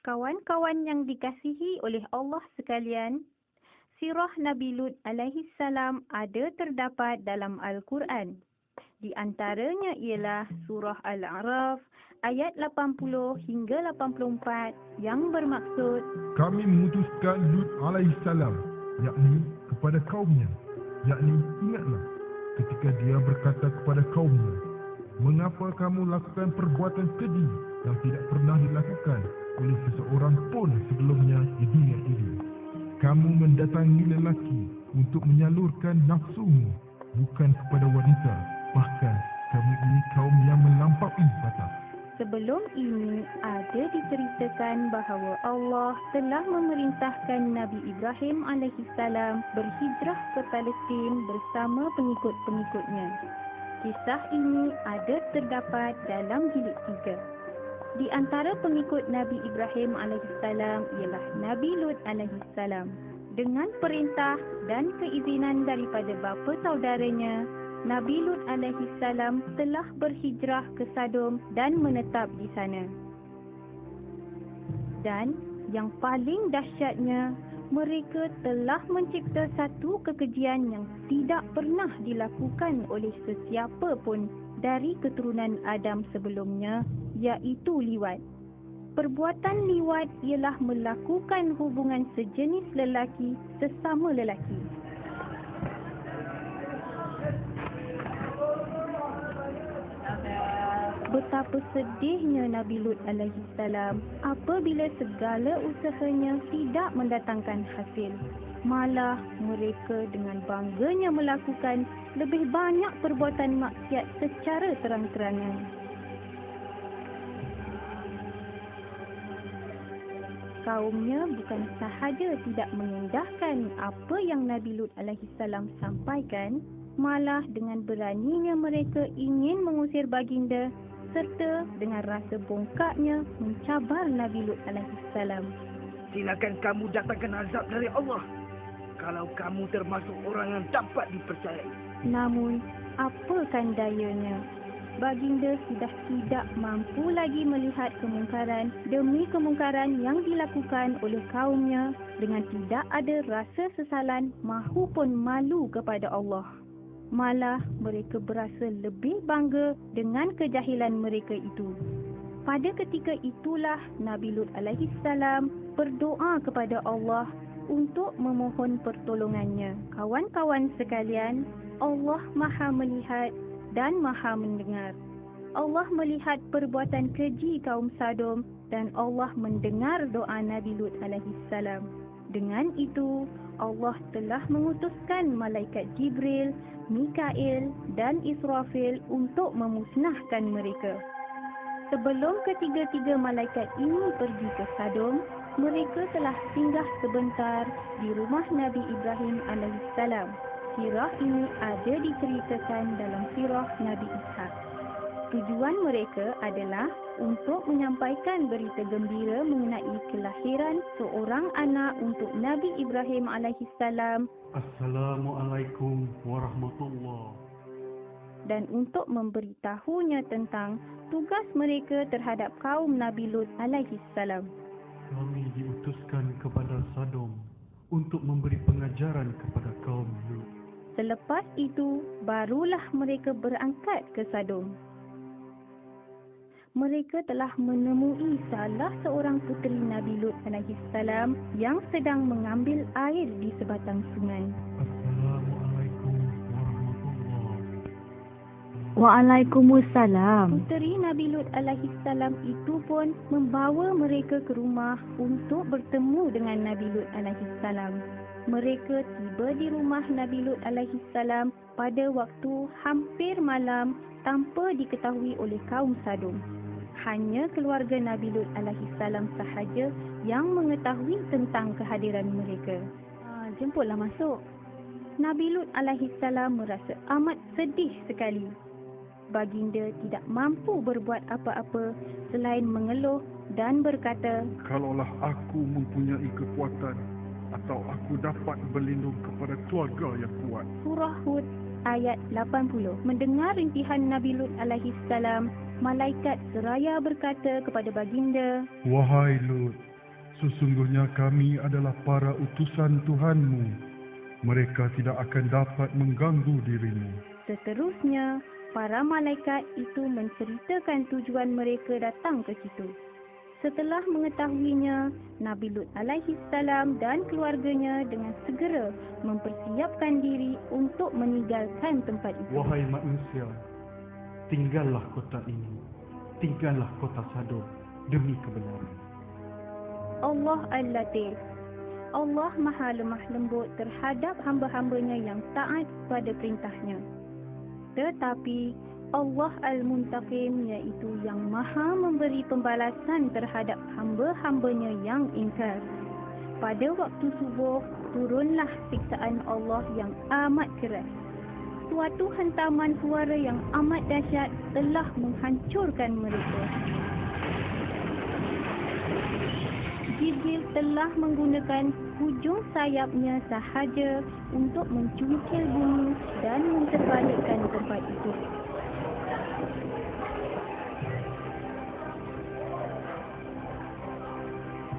Kawan-kawan yang dikasihi oleh Allah sekalian, sirah Nabi Lut alaihi salam ada terdapat dalam Al-Quran. Di antaranya ialah surah Al-A'raf ayat 80 hingga 84 yang bermaksud, Kami mengutuskan Lut alaihi salam, yakni kepada kaumnya, yakni ingatlah ketika dia berkata kepada kaumnya, mengapa kamu lakukan perbuatan keji yang tidak pernah dilakukan oleh seseorang pun sebelumnya di dunia ini? Kamu mendatangi lelaki untuk menyalurkan nafsumu, bukan kepada wanita. Bahkan kamu ini kaum yang melampaui batas. sebelum ini ada diceritakan bahawa Allah telah memerintahkan Nabi Ibrahim alaihi salam berhijrah ke Palestin bersama pengikut-pengikutnya. Kisah ini ada terdapat dalam jilid 3. Di antara pengikut Nabi Ibrahim alaihi salam ialah Nabi Lut alaihi salam. Dengan perintah dan keizinan daripada bapa saudaranya, Nabi Lut alaihi salam telah berhijrah ke Sodom dan menetap di sana. Dan yang paling dahsyatnya, mereka telah mencipta satu kekejian yang tidak pernah dilakukan oleh sesiapa pun dari keturunan Adam sebelumnya, iaitu liwat. Perbuatan liwat ialah melakukan hubungan sejenis lelaki sesama lelaki. Betapa sedihnya Nabi Lut alaihi salam apabila segala usahanya tidak mendatangkan hasil. Malah mereka dengan bangganya melakukan lebih banyak perbuatan maksiat secara terang-terangan. Kaumnya bukan sahaja tidak mengindahkan apa yang Nabi Lut alaihi salam sampaikan, malah dengan beraninya mereka ingin mengusir baginda serta dengan rasa bongkaknya mencabar Nabi Lut alaihi salam. Silakan kamu datangkan azab dari Allah kalau kamu termasuk orang yang dapat dipercayai. Namun, apakan dayanya? Baginda sudah tidak mampu lagi melihat kemungkaran demi kemungkaran yang dilakukan oleh kaumnya dengan tidak ada rasa sesalan mahupun malu kepada Allah. Malah mereka berasa lebih bangga dengan kejahilan mereka itu. Pada ketika itulah Nabi Lut alaihi salam berdoa kepada Allah untuk memohon pertolongannya. Kawan-kawan sekalian, Allah Maha melihat dan Maha mendengar. Allah melihat perbuatan keji kaum Sodom dan Allah mendengar doa Nabi Lut alaihi salam. Dengan itu, Allah telah mengutuskan malaikat Jibril, Mikail dan Israfil untuk memusnahkan mereka. Sebelum ketiga-tiga malaikat ini pergi ke Sodom, mereka telah singgah sebentar di rumah Nabi Ibrahim alaihissalam. Sirah ini ada diceritakan dalam sirah Nabi Ishaq. Tujuan mereka adalah untuk menyampaikan berita gembira mengenai kelahiran seorang anak untuk Nabi Ibrahim alaihissalam. Assalamualaikum warahmatullahi. Dan untuk memberitahunya tentang tugas mereka terhadap kaum Nabi Lut alaihissalam. Kami diutuskan kepada Sodom untuk memberi pengajaran kepada kaum Lut. Selepas itu, barulah mereka berangkat ke Sodom. Mereka telah menemui salah seorang puteri Nabi Lut alaihissalam yang sedang mengambil air di sebatang sungai. Assalamualaikum warahmatullahi. Waalaikumsalam. Puteri Nabi Lut alaihissalam itu pun membawa mereka ke rumah untuk bertemu dengan Nabi Lut alaihissalam. Mereka tiba di rumah Nabi Lut alaihissalam pada waktu hampir malam tanpa diketahui oleh kaum Sodom. Hanya keluarga Nabi Lut alaihissalam sahaja yang mengetahui tentang kehadiran mereka. Jemputlah masuk. Nabi Lut alaihissalam merasa amat sedih sekali. Baginda tidak mampu berbuat apa-apa selain mengeluh dan berkata, Kalaulah aku mempunyai kekuatan atau aku dapat berlindung kepada keluarga yang kuat. Surah Hud ayat 80. Mendengar rintihan Nabi Lut alaihissalam, malaikat seraya berkata kepada baginda, Wahai Lut, Sesungguhnya kami adalah para utusan Tuhanmu. Mereka tidak akan dapat mengganggu dirimu. Seterusnya, para malaikat itu menceritakan tujuan mereka datang ke situ. Setelah mengetahuinya, Nabi Lut alaihi salam dan keluarganya dengan segera mempersiapkan diri untuk meninggalkan tempat itu. Wahai manusia, tinggallah kota ini. Tinggallah kota Sodom demi kebenaran. Allah Al-Latif. Allah Maha Lemah Lembut terhadap hamba-hambanya yang taat pada perintahnya. Tetapi Allah Al-Muntaqim, iaitu yang Maha memberi pembalasan terhadap hamba-hambanya yang ingkar. Pada waktu subuh, turunlah siksaan Allah yang amat keras. Suatu hentaman suara yang amat dahsyat telah menghancurkan mereka. Jibril telah menggunakan hujung sayapnya sahaja untuk mencungkil bumi dan menterbalikkan tempat itu.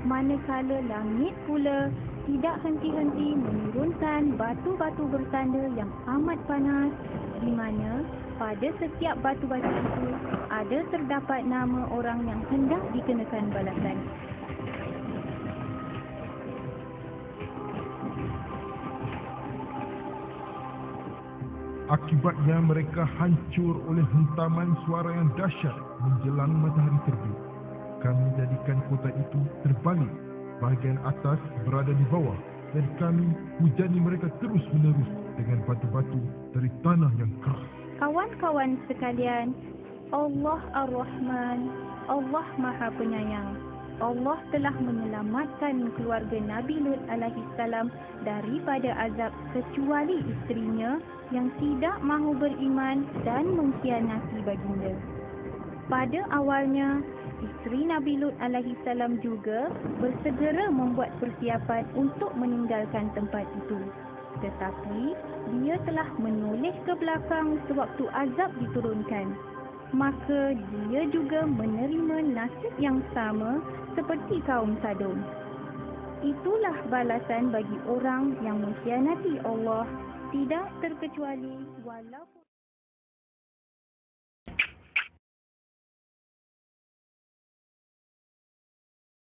Manakala langit pula tidak henti-henti menurunkan batu-batu bertanda yang amat panas, di mana pada setiap batu-batu itu ada terdapat nama orang yang hendak dikenakan balasan. Akibatnya mereka hancur oleh hentaman suara yang dahsyat menjelang matahari terbit. Kami jadikan kota itu terbalik, bahagian atas berada di bawah, dan kami hujani mereka terus-menerus dengan batu-batu dari tanah yang keras. Kawan-kawan sekalian, Allah Ar-Rahman, Allah Maha Penyayang. Allah telah menyelamatkan keluarga Nabi Lut alaihi salam daripada azab kecuali isterinya yang tidak mahu beriman dan mengkhianati baginda. Pada awalnya, isteri Nabi Lut alaihi salam juga bersegera membuat persiapan untuk meninggalkan tempat itu. Tetapi dia telah menoleh ke belakang sewaktu azab diturunkan. Maka dia juga menerima nasib yang sama seperti kaum Sodom. Itulah balasan bagi orang yang mengkhianati Allah, tidak terkecuali walaupun